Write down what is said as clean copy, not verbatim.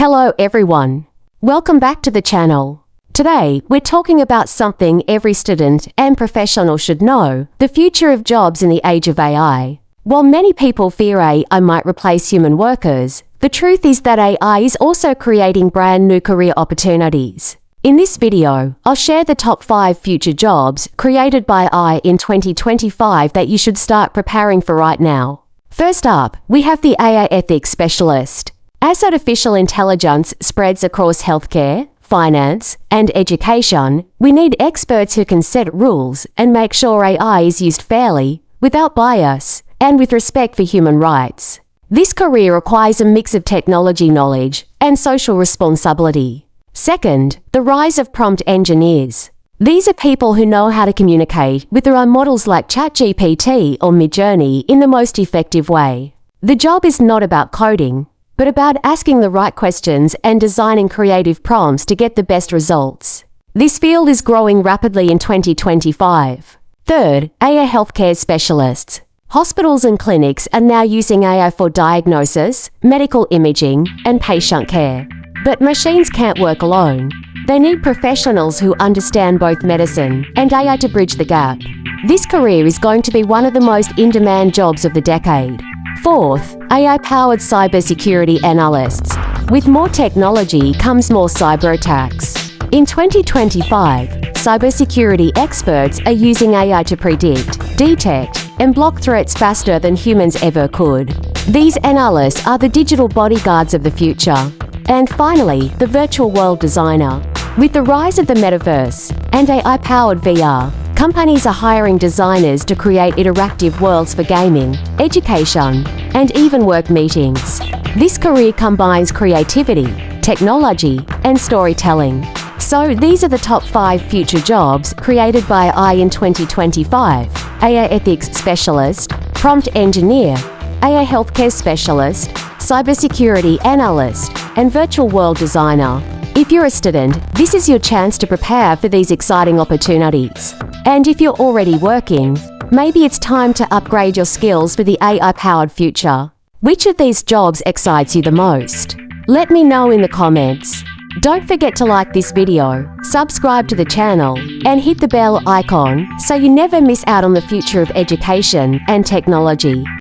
Hello everyone. Welcome back to the channel. Today, we're talking about something every student and professional should know, the future of jobs in the age of AI. While many people fear AI might replace human workers, the truth is that AI is also creating brand new career opportunities. In this video, I'll share the top 5 future jobs created by AI in 2025 that you should start preparing for right now. First up, we have the AI ethics specialist. As artificial intelligence spreads across healthcare, finance, and education, we need experts who can set rules and make sure AI is used fairly, without bias, and with respect for human rights. This career requires a mix of technology knowledge and social responsibility. Second, the rise of prompt engineers. These are people who know how to communicate with their own models like ChatGPT or Midjourney in the most effective way. The job is not about coding, but about asking the right questions and designing creative prompts to get the best results. This field is growing rapidly in 2025. Third, AI healthcare specialists. Hospitals and clinics are now using AI for diagnosis, medical imaging, and patient care. But machines can't work alone. They need professionals who understand both medicine and AI to bridge the gap. This career is going to be one of the most in-demand jobs of the decade. Fourth, AI-powered cybersecurity analysts. With more technology comes more cyber attacks. In 2025, cybersecurity experts are using AI to predict, detect, and block threats faster than humans ever could. These analysts are the digital bodyguards of the future. And finally, the virtual world designer. With the rise of the metaverse and AI-powered VR, companies are hiring designers to create interactive worlds for gaming, education, and even work meetings. This career combines creativity, technology, and storytelling. So these are the top 5 future jobs created by AI in 2025. AI ethics specialist, prompt engineer, AI healthcare specialist, cybersecurity analyst, and virtual world designer. If you're a student, this is your chance to prepare for these exciting opportunities. And if you're already working, maybe it's time to upgrade your skills for the AI-powered future. Which of these jobs excites you the most? Let me know in the comments. Don't forget to like this video, subscribe to the channel, and hit the bell icon so you never miss out on the future of education and technology.